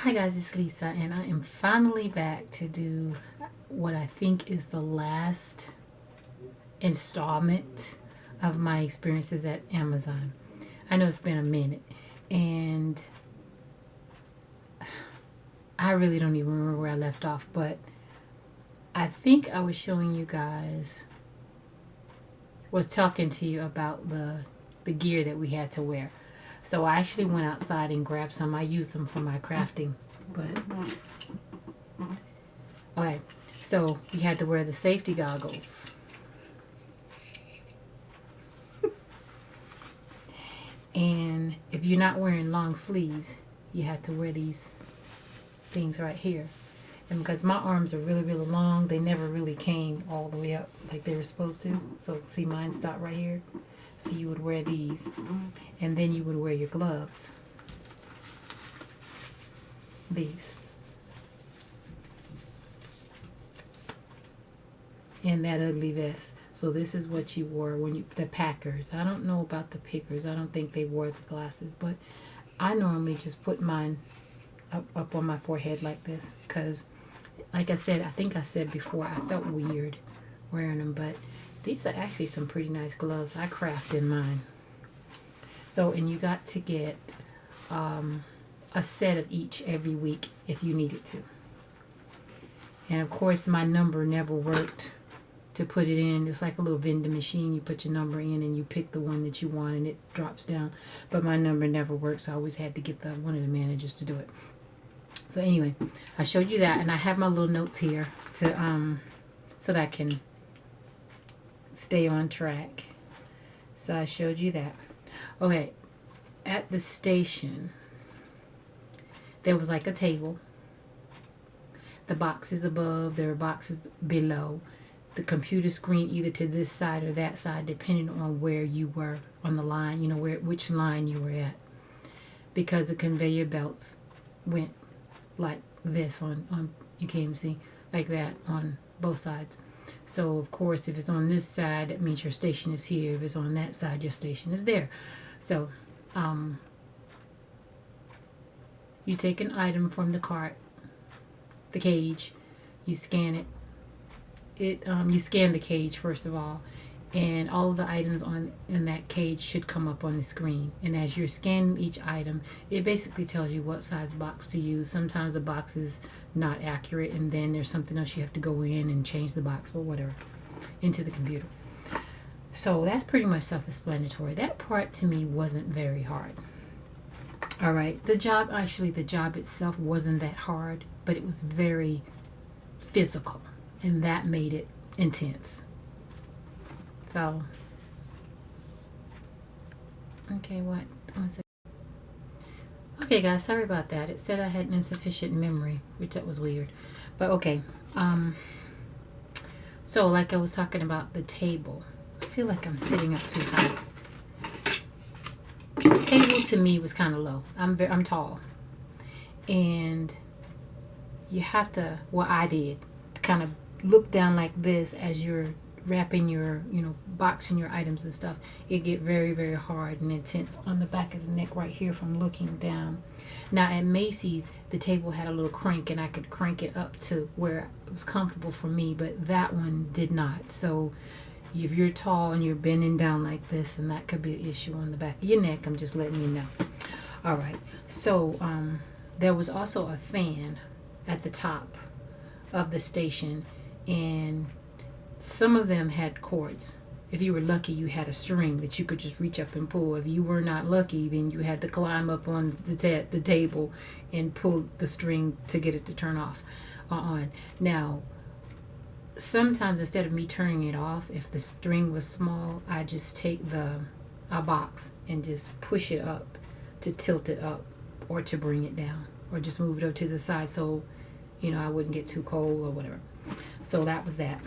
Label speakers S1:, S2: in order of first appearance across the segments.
S1: Hi guys, it's Lisa, and I am finally back to do what I think is the last installment of my experiences at Amazon. I know it's been a minute, and I really don't even remember where I left off, but I think I was showing you guys, was talking to you about the gear that we had to wear. So I actually went outside and grabbed some. I used them for my crafting, but okay. So we had to wear the safety goggles. And if you're not wearing long sleeves, you have to wear these things right here. And because my arms are really, really long, they never really came all the way up like they were supposed to. So see, mine stopped right here. So you would wear these, and then you would wear your gloves. These. And that ugly vest. So this is what you wore when you, the packers. I don't know about the pickers. I don't think they wore the glasses, but I normally just put mine up on my forehead like this, because like I said, I think I said before, I felt weird wearing them, but these are actually some pretty nice gloves. I crafted mine. So, and you got to get a set of each every week if you needed to. And of course, my number never worked to put it in. It's like a little vending machine. You put your number in and you pick the one that you want and it drops down. But my number never worked, so I always had to get one of the managers to do it. So anyway, I showed you that, and I have my little notes here to so that I can stay on track. So I showed you that. Okay, at the station, there was like a table. The boxes above, there were boxes below. The computer screen either to this side or that side, depending on where you were on the line, you know, which line you were at. Because the conveyor belts went like this on you can't even see, like that on both sides. So of course, if it's on this side, that means your station is here. If it's on that side, your station is there. So you take an item from the cart, the cage, you scan it. You scan the cage first of all, and all of the items in that cage should come up on the screen. And as you're scanning each item, it basically tells you what size box to use. Sometimes the box is not accurate, and then there's something else you have to go in and change the box or whatever into the computer. So that's pretty much self-explanatory. That part to me wasn't very hard. All right, the job itself wasn't that hard, but it was very physical, and that made it intense. So, okay, what? One second. Okay, guys, sorry about that. It said I had insufficient memory, which that was weird. But okay. So like I was talking about the table. I feel like I'm sitting up too high. The table to me was kind of low. I'm tall, and you have to. Well, I did kind of look down like this as you're wrapping your, boxing your items and stuff. It get very, very hard and intense on the back of the neck right here from looking down. Now at Macy's, the table had a little crank, and I could crank it up to where it was comfortable for me, but that one did not. So if you're tall and you're bending down like this, and that could be an issue on the back of your neck, I'm just letting you know. All right. So there was also a fan at the top of the station, and some of them had cords. If you were lucky, you had a string that you could just reach up and pull. If you were not lucky, then you had to climb up on the table and pull the string to get it to turn off on. Now, sometimes instead of me turning it off, if the string was small, I just take a box and just push it up to tilt it up, or to bring it down, or just move it up to the side so I wouldn't get too cold or whatever. So that was that.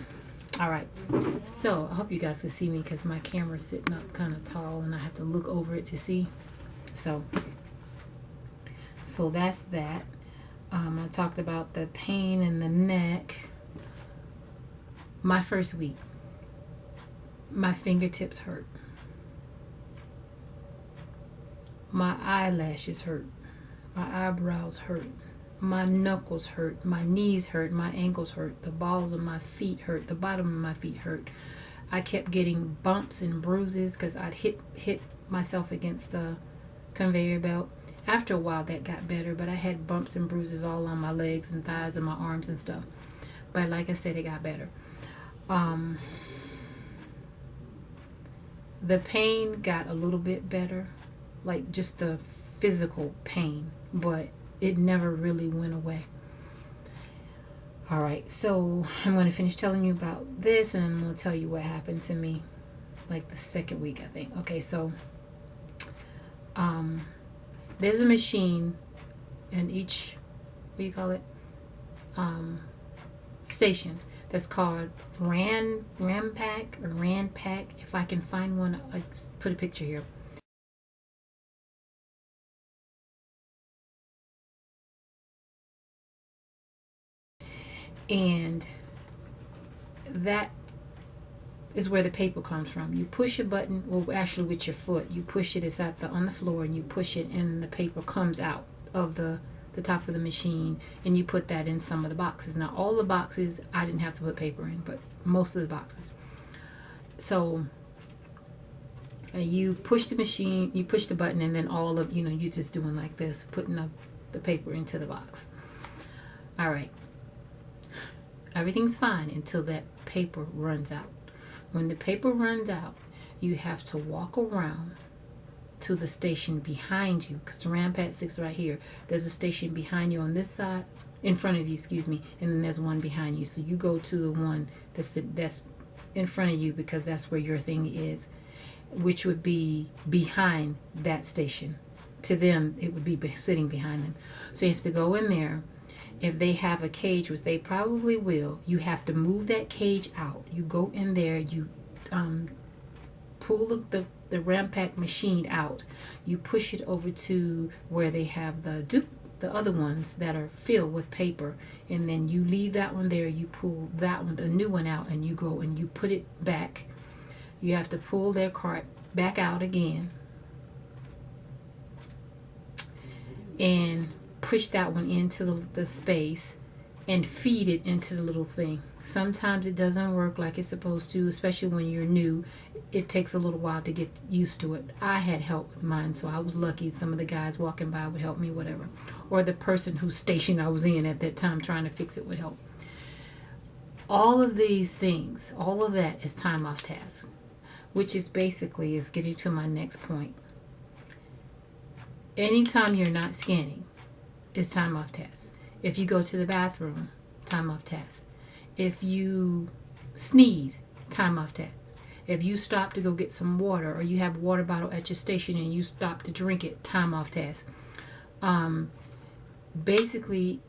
S1: All right, so I hope you guys can see me, because my camera's sitting up kind of tall and I have to look over it to see. So that's that. I talked about the pain in the neck. My first week, my fingertips hurt. My eyelashes hurt. My eyebrows hurt. My knuckles hurt, my knees hurt, my ankles hurt, the balls of my feet hurt, the bottom of my feet hurt. I kept getting bumps and bruises because I'd hit myself against the conveyor belt. After a while that got better, but I had bumps and bruises all on my legs and thighs and my arms and stuff. But like I said, it got better. The pain got a little bit better, like just the physical pain, but it never really went away. All right, so I'm going to finish telling you about this, and I'm going to tell you what happened to me like the second week, I think. Okay, so there's a machine in each, what do you call it, station that's called Rampack or Ranpack. If I can find one, I put a picture here. And that is where the paper comes from. You push a button, well, actually with your foot, you push it. It's on the floor, and you push it, and the paper comes out of the top of the machine, and you put that in some of the boxes. Now, all the boxes I didn't have to put paper in, but most of the boxes. So you push the machine, you push the button, and then all of, you're just doing like this, putting the paper into the box. All right. Everything's fine until that paper runs out. When the paper runs out, you have to walk around to the station behind you, because the Rampart 6 right here. There's a station behind you on this side, in front of you, excuse me, and then there's one behind you. So you go to the one that's in front of you, because that's where your thing is, which would be behind that station. To them, it would be sitting behind them. So you have to go in there. If they have a cage, which they probably will, you have to move that cage out. You go in there, you pull the Rampack machine out. You push it over to where they have the other ones that are filled with paper, and then you leave that one there. You pull that one, the new one, out, and you go and you put it back. You have to pull their cart back out again and push that one into the space and feed it into the little thing. Sometimes it doesn't work like it's supposed to, especially when you're new. It takes a little while to get used to it. I had help with mine, so I was lucky. Some of the guys walking by would help me, whatever. Or the person whose station I was in at that time trying to fix it would help. All of these things, all of that is time off task, which is basically is getting to my next point. Anytime you're not scanning, is time off task. If you go to the bathroom, time off task. If you sneeze, time off task. If you stop to go get some water, or you have a water bottle at your station and you stop to drink it, time off task. Basically,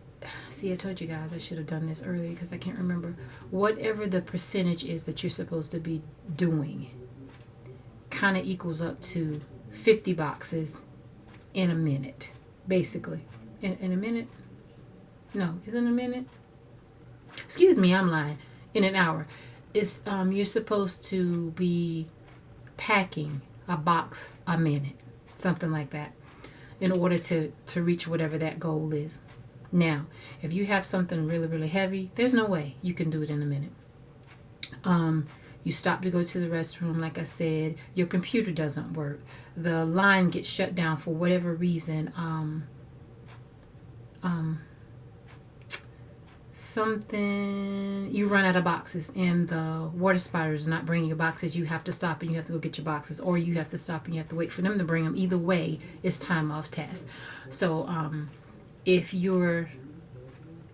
S1: see, I told you guys I should have done this earlier because I can't remember. Whatever the percentage is that you're supposed to be doing kind of equals up to 50 boxes in a minute, basically. In a minute? No, is it a minute? Excuse me, I'm lying. In an hour. It's you're supposed to be packing a box a minute, something like that, in order to reach whatever that goal is. Now, if you have something really, really heavy, there's no way you can do it in a minute. You stop to go to the restroom, like I said, your computer doesn't work. The line gets shut down for whatever reason. Something, you run out of boxes and the water spiders are not bringing your boxes. You have to stop and you have to go get your boxes, or you have to stop and you have to wait for them to bring them. Either way, it's time off task. So if you're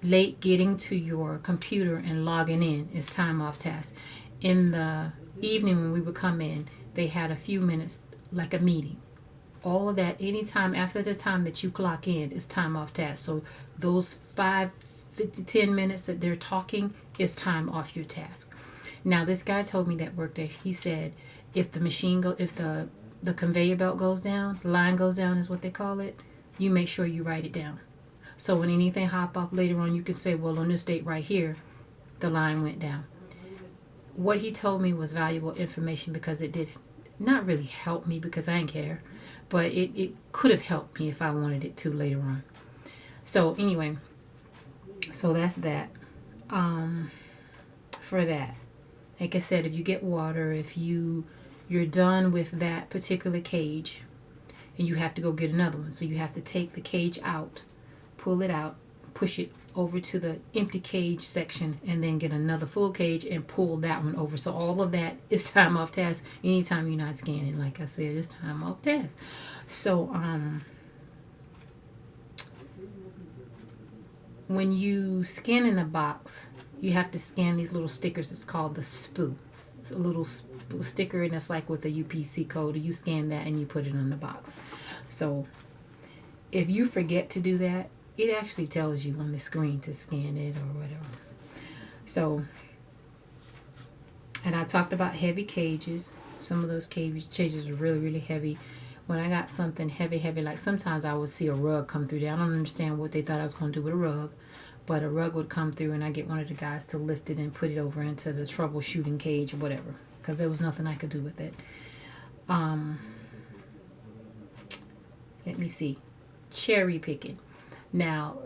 S1: late getting to your computer and logging in, it's time off task. In the evening when we would come in, they had a few minutes, like a meeting. All of that, anytime after the time that you clock in, is time off task. So those 10 minutes that they're talking is time off your task. Now, this guy told me that worked there. He said if the if the conveyor belt goes down, the line goes down is what they call it, you make sure you write it down. So when anything hop up later on, you can say, well, on this date right here, the line went down. What he told me was valuable information, because it did not really help me because I didn't care, but it could have helped me if I wanted it to later on. So anyway, So that's that. For that, like I said, if you get water, if you're done with that particular cage and you have to go get another one, so you have to take the cage out, pull it out, push it over to the empty cage section, and then get another full cage and pull that one over. So all of that is time off task. Anytime you're not scanning, like I said, it's time off task. So when you scan in a box, you have to scan these little stickers. It's called the SPOO. It's a little sticker, and it's like with a UPC code. You scan that and you put it on the box. So if you forget to do that, it actually tells you on the screen to scan it or whatever. So, and I talked about heavy cages. Some of those cages are really, really heavy. When I got something heavy, like sometimes I would see a rug come through there. I don't understand what they thought I was going to do with a rug, but a rug would come through and I get one of the guys to lift it and put it over into the troubleshooting cage or whatever, because there was nothing I could do with it. Let me see. Cherry picking. Now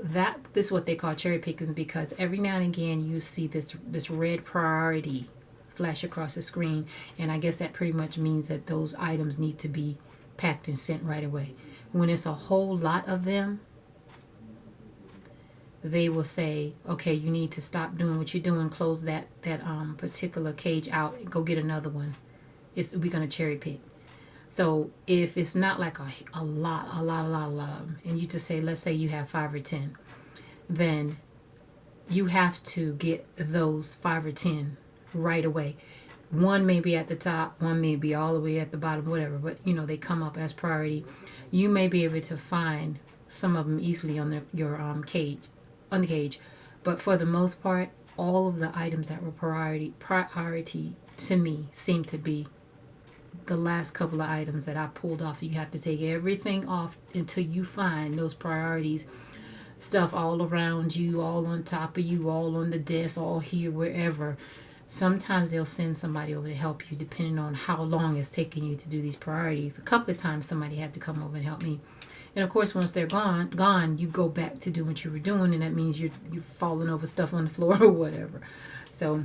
S1: this is what they call cherry picking, because every now and again you see this red priority flash across the screen, and I guess that pretty much means that those items need to be packed and sent right away. When it's a whole lot of them, they will say, okay, you need to stop doing what you're doing, close that particular cage out and go get another one. We're going to cherry pick. So if it's not like a lot of them, and you just say, let's say you have 5 or 10, then you have to get those 5 or 10 right away. One may be at the top, one may be all the way at the bottom, whatever, but they come up as priority. You may be able to find some of them easily on your cage, but for the most part, all of the items that were priority to me seem to be the last couple of items that I pulled off. You have to take everything off until you find those priorities. Stuff all around you, all on top of you, all on the desk, all here, wherever. Sometimes they'll send somebody over to help you, depending on how long it's taking you to do these priorities. A couple of times somebody had to come over and help me. And of course, once they're gone, you go back to do what you were doing, and that means you're falling over stuff on the floor or whatever. So,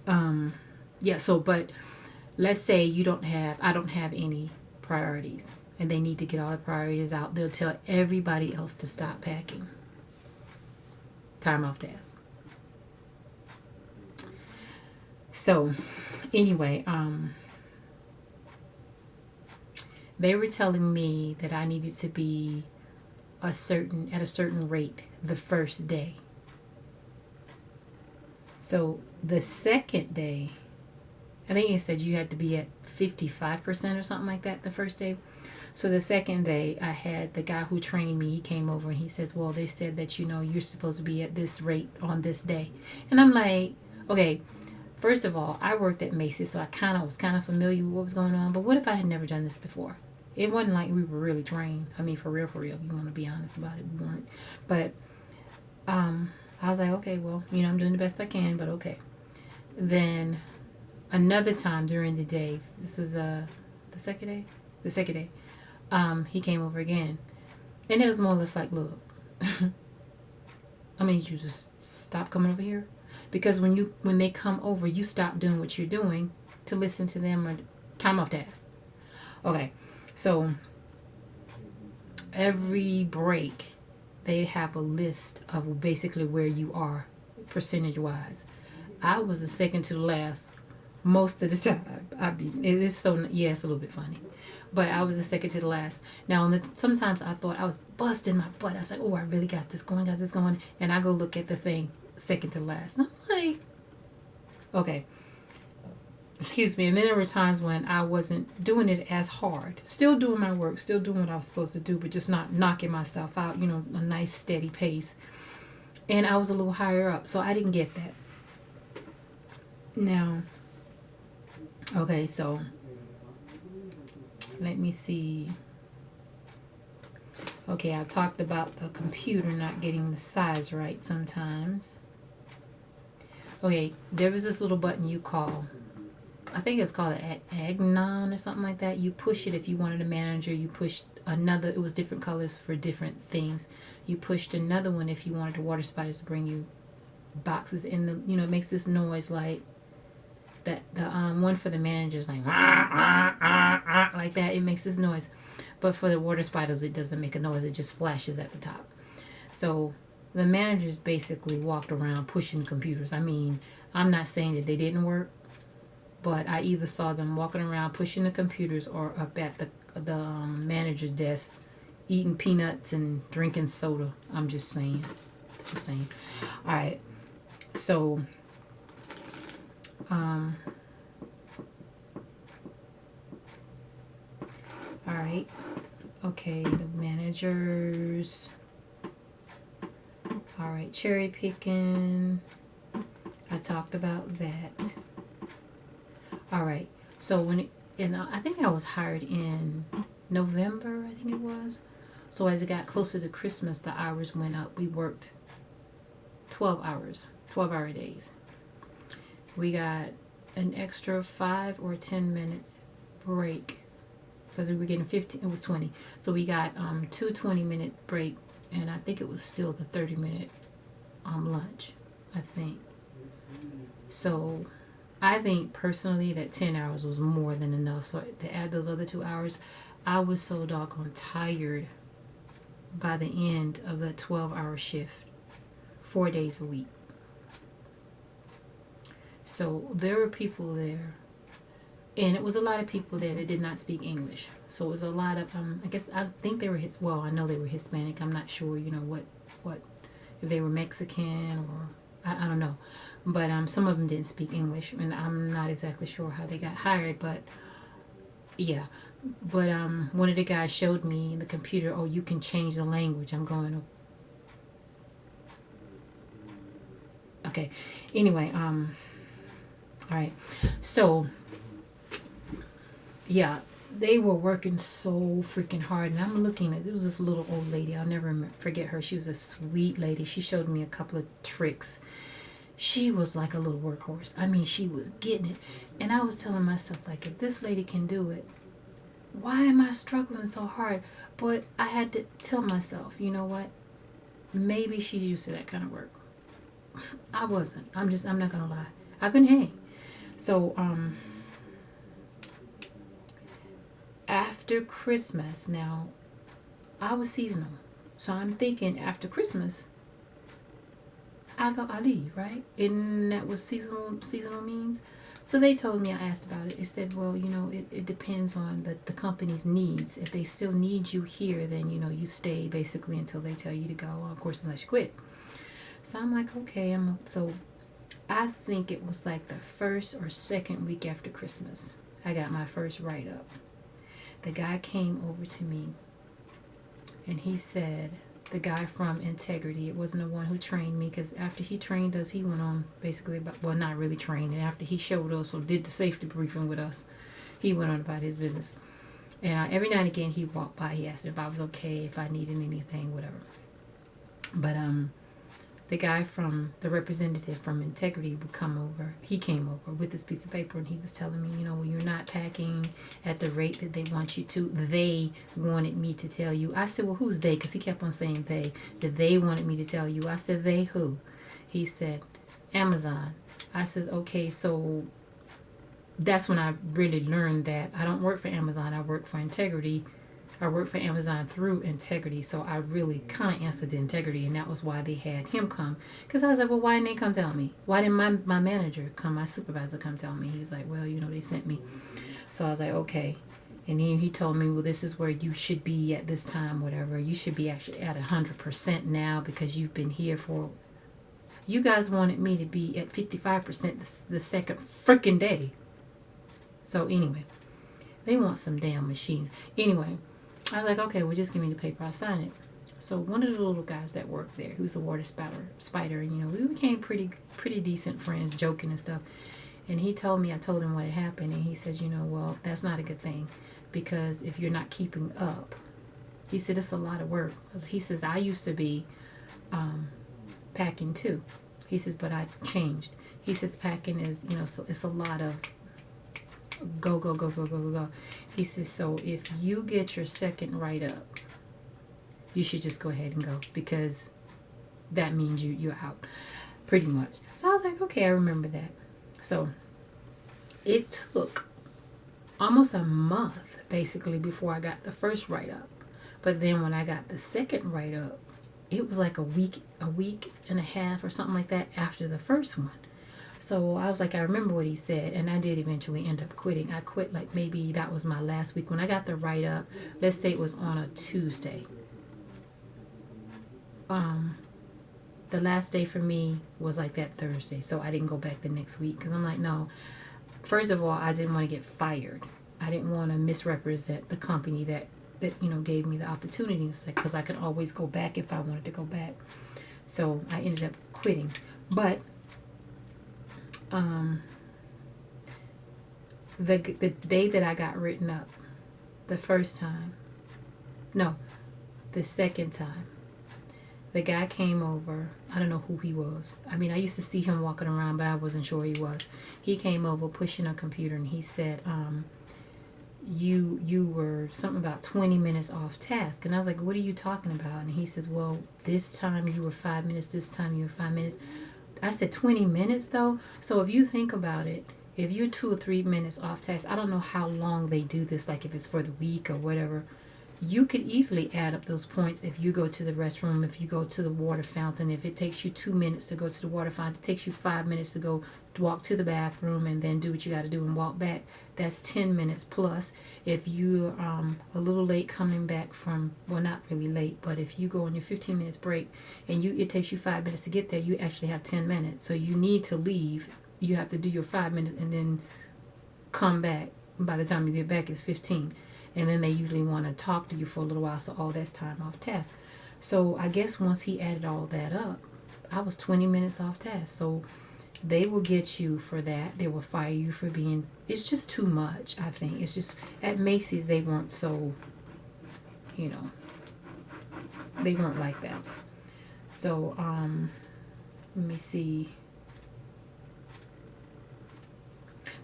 S1: but let's say I don't have any priorities, and they need to get all the priorities out. They'll tell everybody else to stop packing. Time off task. So, anyway, they were telling me that I needed to be at a certain rate the first day. So the second day, I think it said you had to be at 55% or something like that the first day. So the second day, I had the guy who trained me, he came over and he says, well, they said that, you're supposed to be at this rate on this day. And I'm like, okay, first of all, I worked at Macy's, so I was kind of familiar with what was going on. But what if I had never done this before? It wasn't like we were really trained. I mean, for real, you want to be honest about it, we weren't. But I was like, okay, well, I'm doing the best I can, but okay. Then another time during the day, this was the second day? The second day, he came over again. And it was more or less like, look, I mean, you just stop coming over here. Because when they come over, you stop doing what you're doing to listen to them or time off task. Okay, so every break, they have a list of basically where you are percentage-wise. I was the second to the last most of the time. It's a little bit funny. But I was the second to the last. Now, sometimes I thought I was busting my butt. I was like, oh, I really got this going. And I go look at the thing, second to last. And I'm like, okay. Excuse me. And then there were times when I wasn't doing it as hard. Still doing my work. Still doing what I was supposed to do. But just not knocking myself out. A nice steady pace. And I was a little higher up. So I didn't get that. Now, okay, so let me see. Okay, I talked about the computer not getting the size right sometimes. Okay, there was this little button you call, I think it's called an Agnon or something like that. You push it if you wanted a manager. You push another, it was different colors for different things. You pushed another one if you wanted the water spiders to bring you boxes. In the, it makes this noise like that. The one for the managers, like like that. It makes this noise, but for the water spiders, it doesn't make a noise. It just flashes at the top. So the managers basically walked around pushing computers. I mean, I'm not saying that they didn't work, but I either saw them walking around pushing the computers or up at the manager's desk eating peanuts and drinking soda. I'm just saying. All right. So, all right. Okay, the managers. All right, cherry picking. I talked about that. All right. So I think I was hired in November, I think it was. So as it got closer to Christmas, the hours went up. We worked 12 hours, 12-hour days. We got an extra 5 or 10 minutes break because we were getting 15. It was 20. So we got 2 20-minute break, and I think it was still the 30-minute lunch, I think. So I think personally that 10 hours was more than enough. So to add those other 2 hours, I was so doggone tired by the end of the 12-hour shift, 4 days a week. So there were people there, and it was a lot of people there that did not speak English. So it was a lot of, I think they were, I know they were Hispanic. I'm not sure, what if they were Mexican or, I don't know. But some of them didn't speak English, and I'm not exactly sure how they got hired, but yeah. But one of the guys showed me in the computer, oh, you can change the language. I'm going, okay. Anyway, all right. So, yeah, they were working so freaking hard, and I'm looking at, there was this little old lady. I'll never forget her. She was a sweet lady. She showed me a couple of tricks. She was like a little workhorse. I mean, she was getting it. And I was telling myself, like, if this lady can do it, why am I struggling so hard? But I had to tell myself, you know what? Maybe she's used to that kind of work. I wasn't. I'm not going to lie. I couldn't hang. So, after Christmas, now, I was seasonal. So I'm thinking after Christmas, I leave, right? And that was seasonal means. So they told me, I asked about it. They said, well, it depends on the company's needs. If they still need you here, then, you stay basically until they tell you to go, of course, unless you quit. So I'm like, okay. So I think it was like the first or second week after Christmas, I got my first write-up. The guy came over to me, and he said, the guy from Integrity, it wasn't the one who trained me, because after he trained us, he went on basically about, well, not really trained, and after he showed us or did the safety briefing with us, he went on about his business. And every now and again he walked by, he asked me if I was okay, if I needed anything, whatever. But the guy from, the representative from Integrity would come over. He came over with this piece of paper, and he was telling me, when you're not packing at the rate that they want you to, they wanted me to tell you. I said, well, who's they? Because he kept on saying they. That they wanted me to tell you. I said, they who? He said, Amazon. I said, okay, so that's when I really learned that I don't work for Amazon. I work for Integrity. I work for Amazon through Integrity, so I really kind of answered to Integrity, and that was why they had him come. Because I was like, well, why didn't they come tell me? Why didn't my manager come, my supervisor come tell me? He was like, well, they sent me. So I was like, okay. And he told me, well, this is where you should be at this time, whatever. You should be actually at 100% now because you've been here for... You guys wanted me to be at 55% the second freaking day. So anyway, they want some damn machines. Anyway, I was like, okay, well, just give me the paper. I'll sign it. So one of the little guys that worked there, who's a water spider, and we became pretty decent friends, joking and stuff. And he told me, I told him what had happened, and he says, well, that's not a good thing, because if you're not keeping up, he said, it's a lot of work. He says, I used to be packing too. He says, but I changed. He says, packing is, so it's a lot of go, go, go, go, go, go, go. He says, so if you get your second write-up, you should just go ahead and go, because that means you're out, pretty much. So I was like, okay, I remember that. So it took almost a month, basically, before I got the first write-up. But then when I got the second write-up, it was like a week and a half or something like that after the first one. So I was like, I remember what he said, and I did eventually end up quitting. I quit, like, maybe that was my last week. When I got the write-up, let's say it was on a Tuesday. The last day for me was like that Thursday, so I didn't go back the next week, because I'm like, no. First of all, I didn't want to get fired. I didn't want to misrepresent the company that gave me the opportunities, because I could always go back if I wanted to go back. So I ended up quitting. But the day that I got written up, the second time, the guy came over. I don't know who he was. I mean, I used to see him walking around, but I wasn't sure he was. He came over pushing a computer, and he said, you were something about 20 minutes off task. And I was like, what are you talking about? And he says, well, this time you were 5 minutes, this time you were 5 minutes. I said, 20 minutes though? So if you think about it, if you're 2 or 3 minutes off task, I don't know how long they do this, like if it's for the week or whatever. You could easily add up those points if you go to the restroom, if you go to the water fountain. If it takes you 2 minutes to go to the water fountain, it takes you 5 minutes to go to walk to the bathroom and then do what you got to do and walk back. That's 10 minutes plus. If you're a little late coming back from, well, not really late, but if you go on your 15 minutes break and it takes you 5 minutes to get there, you actually have 10 minutes. So you need to leave. You have to do your 5 minutes and then come back. By the time you get back, it's 15. And then they usually want to talk to you for a little while, so all that's time off task. So I guess once he added all that up, I was 20 minutes off task. So they will get you for that. They will fire you for being, it's just too much, I think. It's just, at Macy's, they weren't so, they weren't like that. So, let me see.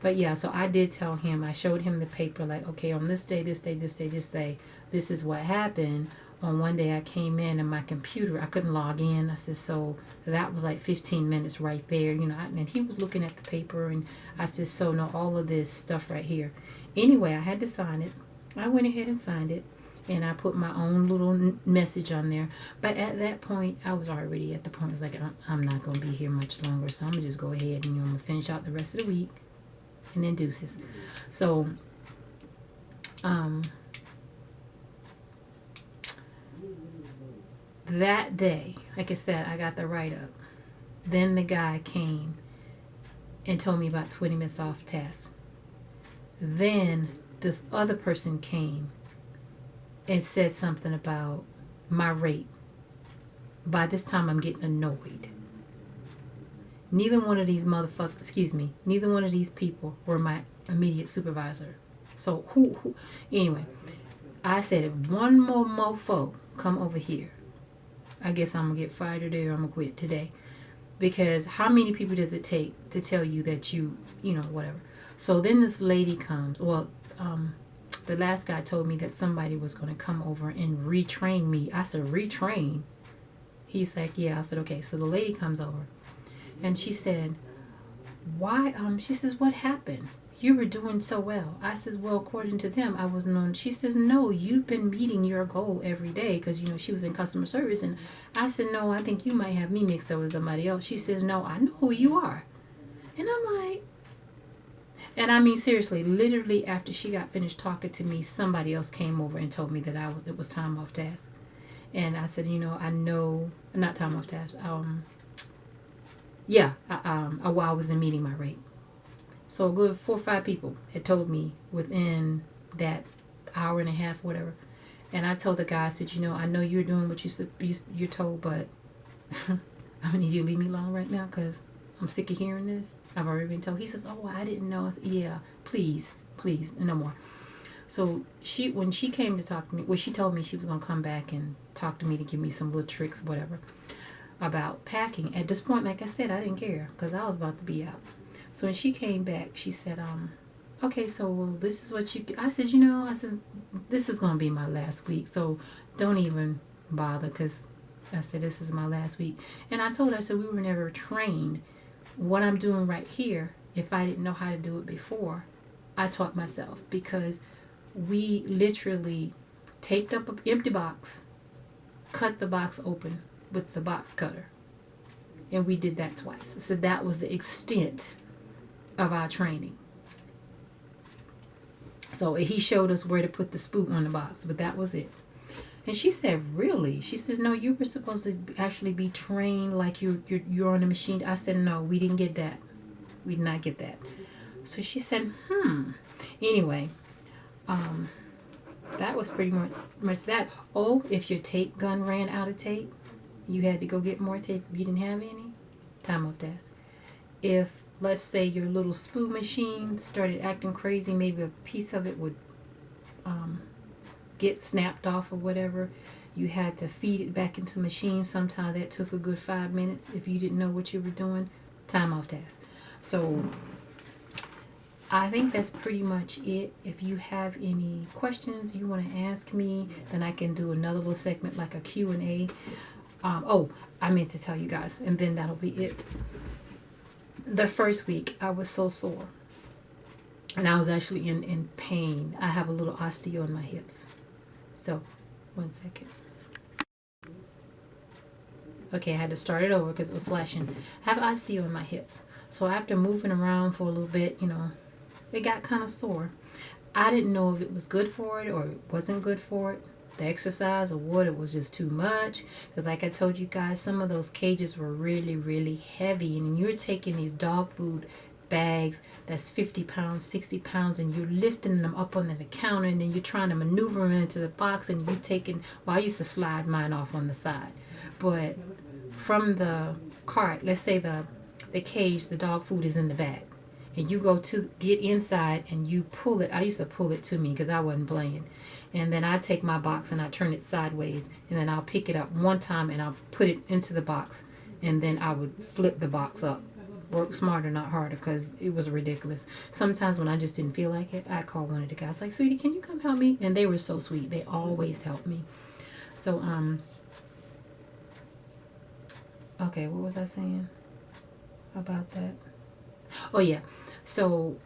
S1: But yeah, so I did tell him, I showed him the paper, like, okay, on this day, this is what happened. On one day I came in and my computer, I couldn't log in. I said, so that was like 15 minutes right there, and he was looking at the paper, and I said, so no, all of this stuff right here. Anyway, I had to sign it. I went ahead and signed it, and I put my own little message on there. But at that point, I was already at the point, I was like, I'm not going to be here much longer, so I'm going to just go ahead and, I'm going to finish out the rest of the week. And then deuces. So, that day, like I said, I got the write-up. Then the guy came and told me about 20 minutes off task. Then this other person came and said something about my rate. By this time, I'm getting annoyed. Neither one of these neither one of these people were my immediate supervisor. So anyway, I said, if one more mofo come over here, I guess I'm going to get fired today or I'm going to quit today. Because how many people does it take to tell you that whatever. So then this lady comes. Well, the last guy told me that somebody was going to come over and retrain me. I said, retrain? He's like, yeah. I said, okay. So the lady comes over. And she said, why, she says, what happened? You were doing so well. I says, well, according to them, I wasn't on. She says, no, you've been meeting your goal every day, because, she was in customer service. And I said, no, I think you might have me mixed up with somebody else. She says, no, I know who you are. And I'm like, and I mean, seriously, literally after she got finished talking to me, somebody else came over and told me that it was time off task. And I said, I know, not time off task, while I was in meeting my rate. So a good 4 or 5 people had told me within that hour and a half, whatever. And I told the guy, I said, I know you're doing what you're told, but I'm going to need you to leave me alone right now, because I'm sick of hearing this. I've already been told. He says, oh, I didn't know. I said, yeah, please, no more. So when she came to talk to me, she told me she was going to come back and talk to me to give me some little tricks, whatever, about packing. At this point, like I said, I didn't care, because I was about to be out. So when she came back, she said, okay, so well, this is what you. I said, I said this is gonna be my last week, so don't even bother, cause I said this is my last week, and I told her, I said we were never trained. What I'm doing right here, if I didn't know how to do it before, I taught myself, because we literally taped up an empty box, cut the box open with the box cutter, and we did that twice. So that was the extent of our training. So he showed us where to put the spoon on the box, but that was it. And she said, "Really?" She says, "No, you were supposed to actually be trained like you're on a machine." I said, "No, we didn't get that. We did not get that." So she said, Anyway, that was pretty much that. Oh, if your tape gun ran out of tape, you had to go get more tape. If you didn't have any, time off task. If, let's say, your little spoon machine started acting crazy, maybe a piece of it would get snapped off or whatever, you had to feed it back into the machine. Sometimes that took a good 5 minutes. If you didn't know what you were doing, time off task. So I think that's pretty much it. If you have any questions you want to ask me, then I can do another little segment like a Q&A. Oh, I meant to tell you guys, and then that'll be it. The first week, I was so sore. And I was actually in pain. I have a little osteo in my hips. So, 1 second. Okay, I had to start it over because it was flashing. I have osteo in my hips. So after moving around for a little bit, it got kind of sore. I didn't know if it was good for it or it wasn't good for it. The exercise or what, it was just too much. Because like I told you guys, some of those cages were really, really heavy. And you're taking these dog food bags that's 50 pounds, 60 pounds, and you're lifting them up on the counter, and then you're trying to maneuver them into the box, and you're taking, well, I used to slide mine off on the side. But from the cart, let's say the cage, the dog food is in the back. And you go to get inside and you pull it. I used to pull it to me because I wasn't playing. And then I take my box and I turn it sideways. And then I'll pick it up one time and I'll put it into the box. And then I would flip the box up. Work smarter, not harder, because it was ridiculous. Sometimes when I just didn't feel like it, I called one of the guys like, "Sweetie, can you come help me?" And they were so sweet. They always helped me. So, okay, what was I saying about that? Oh, yeah. So,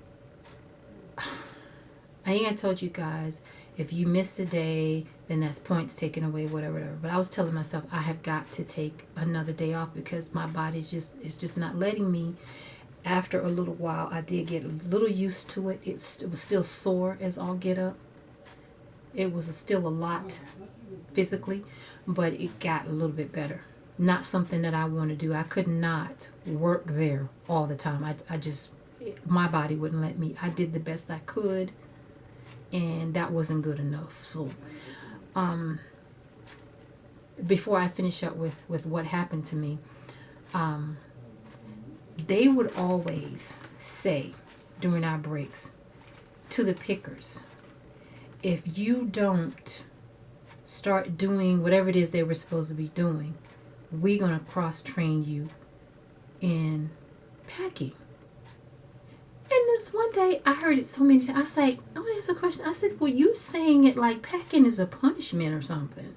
S1: I think I told you guys, if you missed a day, then that's points taken away, whatever. But I was telling myself I have got to take another day off because my body's just not letting me. After a little while, I did get a little used to it. It was still sore as all get up. It was still a lot physically, but it got a little bit better. Not something that I want to do. I could not work there all the time. I just, my body wouldn't let me. I did the best I could, and that wasn't good enough. So, before I finish up with what happened to me, they would always say during our breaks to the pickers, if you don't start doing whatever it is they were supposed to be doing, we're going to cross-train you in packing. And this one day, I heard it so many times. I was like, I want to ask a question. I said, well, you saying it like packing is a punishment or something.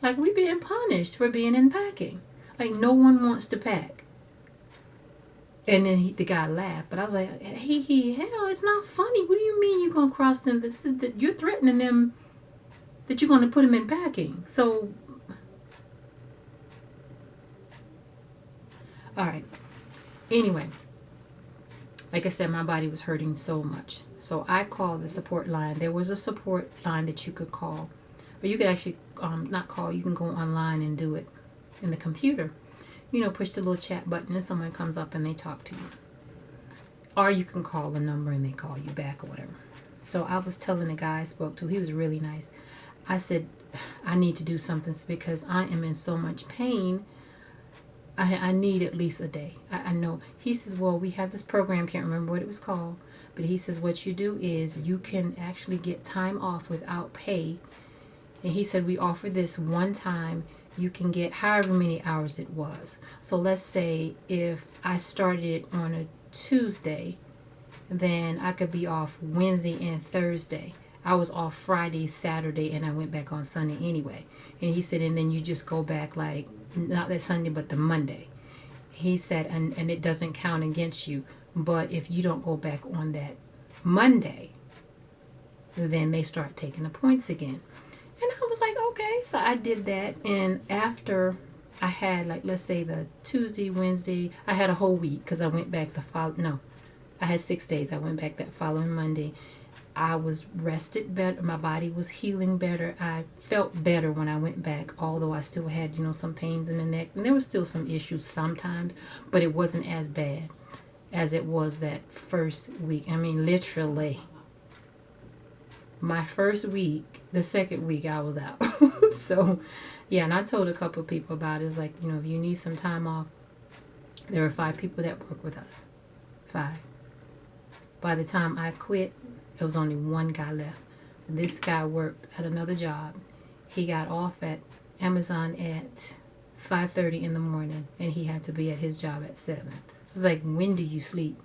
S1: Like we being punished for being in packing. Like no one wants to pack. And then the guy laughed. But I was like, hell, it's not funny. What do you mean you're going to cross them? That you're threatening them that you're going to put them in packing. So, all right. Anyway. Like I said, my body was hurting so much. So I called the support line. There was a support line that you could call. Or you could actually not call. You can go online and do it in the computer. Push the little chat button and someone comes up and they talk to you. Or you can call the number and they call you back or whatever. So I was telling the guy I spoke to. He was really nice. I said, I need to do something because I am in so much pain. I need at least a day. I know. He says, well, we have this program, can't remember what it was called, but he says what you do is you can actually get time off without pay. And he said we offer this one time. You can get however many hours it was. So let's say if I started it on a Tuesday then I could be off Wednesday and Thursday. I was off Friday, Saturday, and I went back on Sunday anyway. And he said, and then you just go back like, not that Sunday, but the Monday. He said, and it doesn't count against you. But if you don't go back on that Monday, then they start taking the points again. And I was like, okay. So I did that. And after I had, like, let's say the Tuesday, Wednesday, I had a whole week because I went back I had 6 days. I went back that following Monday. I was rested better. My body was healing better. I felt better when I went back, although I still had, some pains in the neck. And there was still some issues sometimes, but it wasn't as bad as it was that first week. I mean, literally, my first week, the second week, I was out. So, yeah, and I told a couple of people about it. It's like, if you need some time off, there were 5 people that work with us. 5. By the time I quit, there was only 1 guy left. This guy worked at another job. He got off at Amazon at 5:30 in the morning, and he had to be at his job at 7. So it's like, when do you sleep?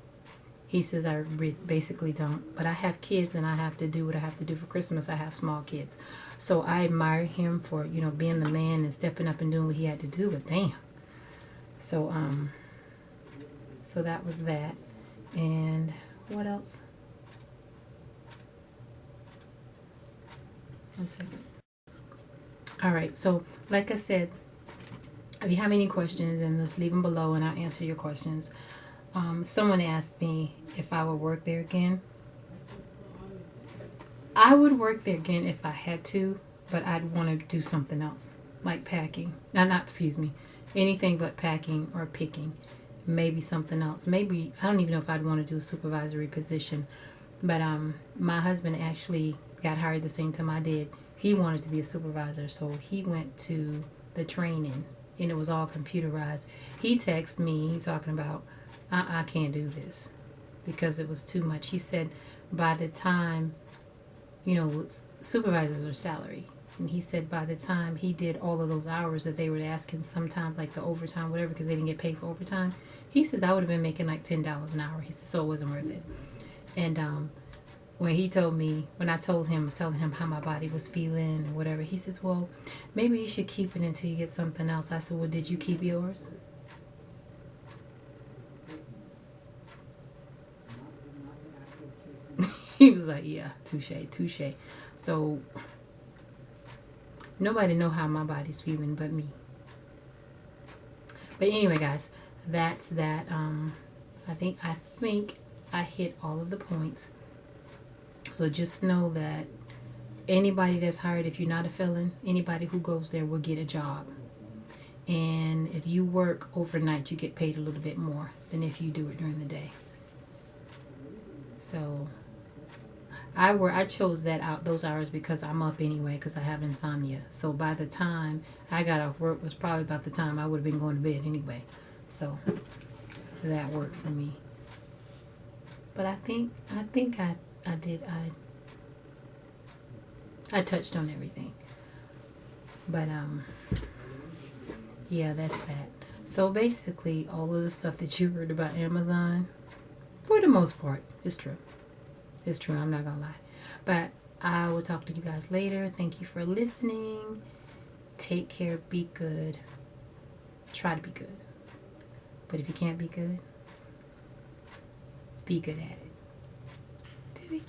S1: He says, I basically don't. But I have kids, and I have to do what I have to do for Christmas. I have small kids. So I admire him for, being the man and stepping up and doing what he had to do. But damn. So, so that was that. And what else? One second. All right. So, like I said, if you have any questions, and just leave them below, and I'll answer your questions. Someone asked me if I would work there again. I would work there again if I had to, but I'd want to do something else, like packing. Excuse me, anything but packing or picking. Maybe something else. Maybe, I don't even know if I'd want to do a supervisory position. But my husband actually got hired the same time I did. He wanted to be a supervisor, so he went to the training, and it was all computerized. He texted me, he's talking about, I can't do this because it was too much. He said by the time, supervisors are salary. And he said by the time he did all of those hours that they were asking, sometimes like the overtime, whatever, because they didn't get paid for overtime, he said I would have been making like $10 an hour. He said, so it wasn't worth it. And when I told him, I was telling him how my body was feeling or whatever, he says, well, maybe you should keep it until you get something else. I said, well, did you keep yours? He was like, yeah, touche. So nobody know how my body's feeling but me. But anyway, guys, that's that. I think I hit all of the points. So just know that anybody that's hired, if you're not a felon, anybody who goes there will get a job. And if you work overnight, you get paid a little bit more than if you do it during the day. So I chose those hours because I'm up anyway, because I have insomnia. So by the time I got off work was probably about the time I would have been going to bed anyway. So that worked for me. But I think I did. I touched on everything. But yeah, that's that. So basically, all of the stuff that you heard about Amazon, for the most part, is true. It's true, I'm not gonna lie. But I will talk to you guys later. Thank you for listening. Take care, be good. Try to be good. But if you can't be good at it. Do it.